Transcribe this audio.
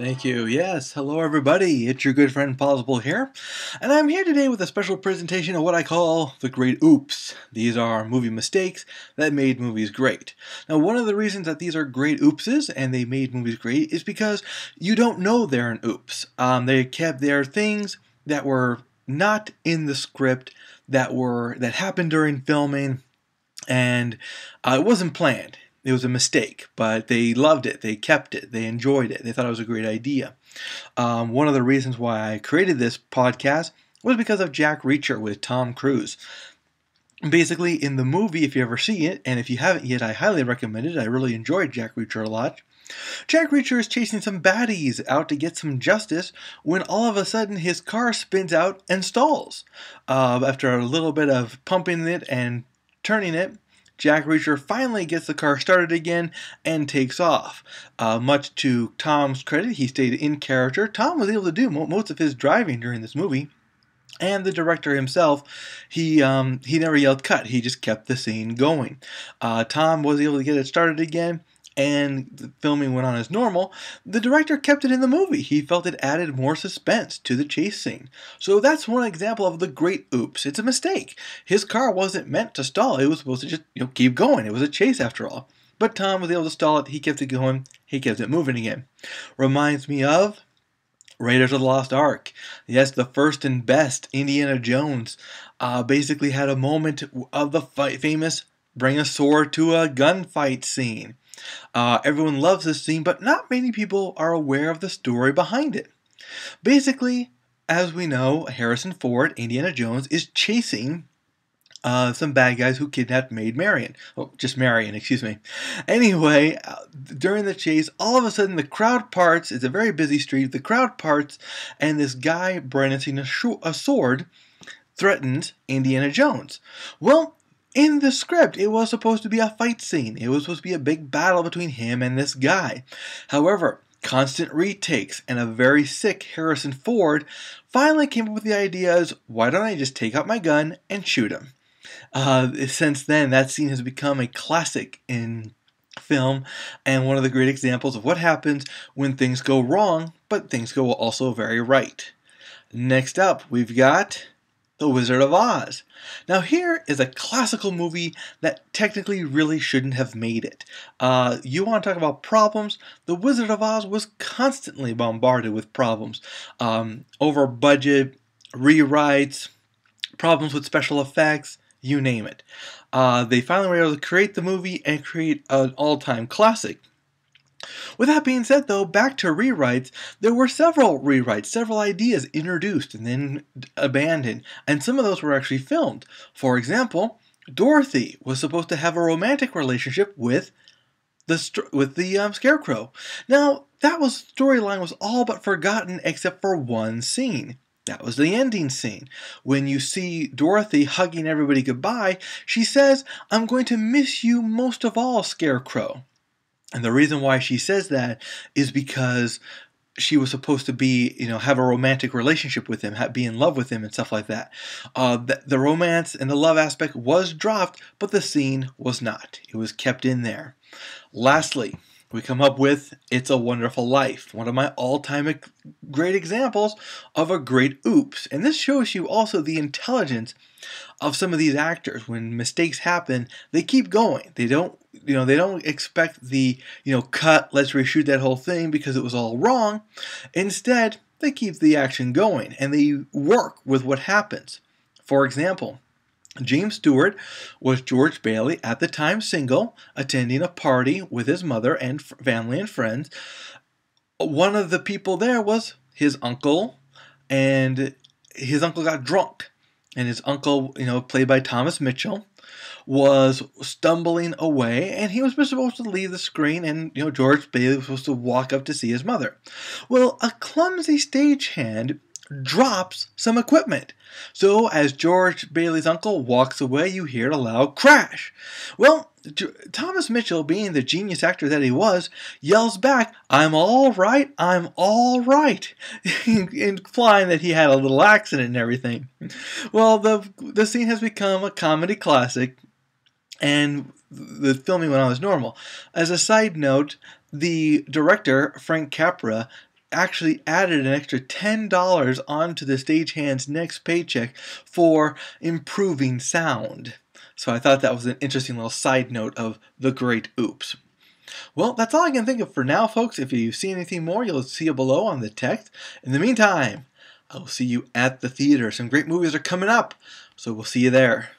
Thank you. Yes, hello everybody. It's your good friend Plausible here, and I'm here today with a special presentation of what I call the Great Oops. These are movie mistakes that made movies great. Now, one of the reasons that these are great oopses and they made movies great is because you don't know they're an oops. There are things that were not in the script that happened during filming, and it wasn't planned. It was a mistake, but they loved it. They kept it. They enjoyed it. They thought it was a great idea. One of the reasons why I created this podcast was because of Jack Reacher with Tom Cruise. Basically, in the movie, if you ever see it, and if you haven't yet, I highly recommend it. I really enjoyed Jack Reacher a lot. Jack Reacher is chasing some baddies out to get some justice when all of a sudden his car spins out and stalls. After a little bit of pumping it and turning it, Jack Reacher finally gets the car started again and takes off. Much to Tom's credit, he stayed in character. Tom was able to do most of his driving during this movie. And the director himself, he never yelled cut. He just kept the scene going. Tom was able to get it started again, and the filming went on as normal. The director kept it in the movie. He felt it added more suspense to the chase scene. So that's one example of the great oops. It's a mistake. His car wasn't meant to stall. It was supposed to just keep going. It was a chase after all. But Tom was able to stall it. He kept it going. He kept it moving again. Reminds me of Raiders of the Lost Ark. Yes, the first and best Indiana Jones basically had a moment of the famous bring a sword to a gunfight scene. Everyone loves this scene, but not many people are aware of the story behind it. Basically, as we know, Harrison Ford, Indiana Jones, is chasing some bad guys who kidnapped Maid Marian. Oh, just Marian, excuse me. Anyway, during the chase, all of a sudden the crowd parts. It's a very busy street. The crowd parts, and this guy brandishing a sword threatens Indiana Jones. Well, in the script, it was supposed to be a fight scene. It was supposed to be a big battle between him and this guy. However, constant retakes and a very sick Harrison Ford finally came up with the idea why don't I just take out my gun and shoot him? Since then, that scene has become a classic in film and one of the great examples of what happens when things go wrong, but things go also very right. Next up, we've got The Wizard of Oz. Now here is a classical movie that technically really shouldn't have made it. You want to talk about problems? The Wizard of Oz was constantly bombarded with problems. Over budget, rewrites, problems with special effects, you name it. They finally were able to create the movie and create an all-time classic. With that being said, though, back to rewrites, there were several rewrites, several ideas introduced and then abandoned, and some of those were actually filmed. For example, Dorothy was supposed to have a romantic relationship with the Scarecrow. Now, storyline was all but forgotten except for one scene. That was the ending scene. When you see Dorothy hugging everybody goodbye, she says, "I'm going to miss you most of all, Scarecrow." And the reason why she says that is because she was supposed to be, have a romantic relationship with him, be in love with him and stuff like that. The romance and the love aspect was dropped, but the scene was not. It was kept in there. Lastly, we come up with It's a Wonderful Life, one of my all-time great examples of a great oops. And this shows you also the intelligence of some of these actors. When mistakes happen, they keep going. They don't expect the, cut, let's reshoot that whole thing because it was all wrong. Instead, they keep the action going and they work with what happens. For example, James Stewart was George Bailey, at the time single, attending a party with his mother and family and friends. One of the people there was his uncle, and his uncle got drunk. And his uncle, played by Thomas Mitchell, was stumbling away, and he was supposed to leave the screen, and George Bailey was supposed to walk up to see his mother. Well, a clumsy stagehand drops some equipment. So as George Bailey's uncle walks away, you hear a loud crash. Well, Thomas Mitchell, being the genius actor that he was, yells back, "I'm all right, I'm all right," implying that he had a little accident and everything. Well, the scene has become a comedy classic, and the filming went on as normal. As a side note, the director, Frank Capra, actually added an extra $10 onto the stagehand's next paycheck for improving sound. So I thought that was an interesting little side note of The Great Oops. Well, that's all I can think of for now, folks. If you see anything more, you'll see it below on the text. In the meantime, I will see you at the theater. Some great movies are coming up, so we'll see you there.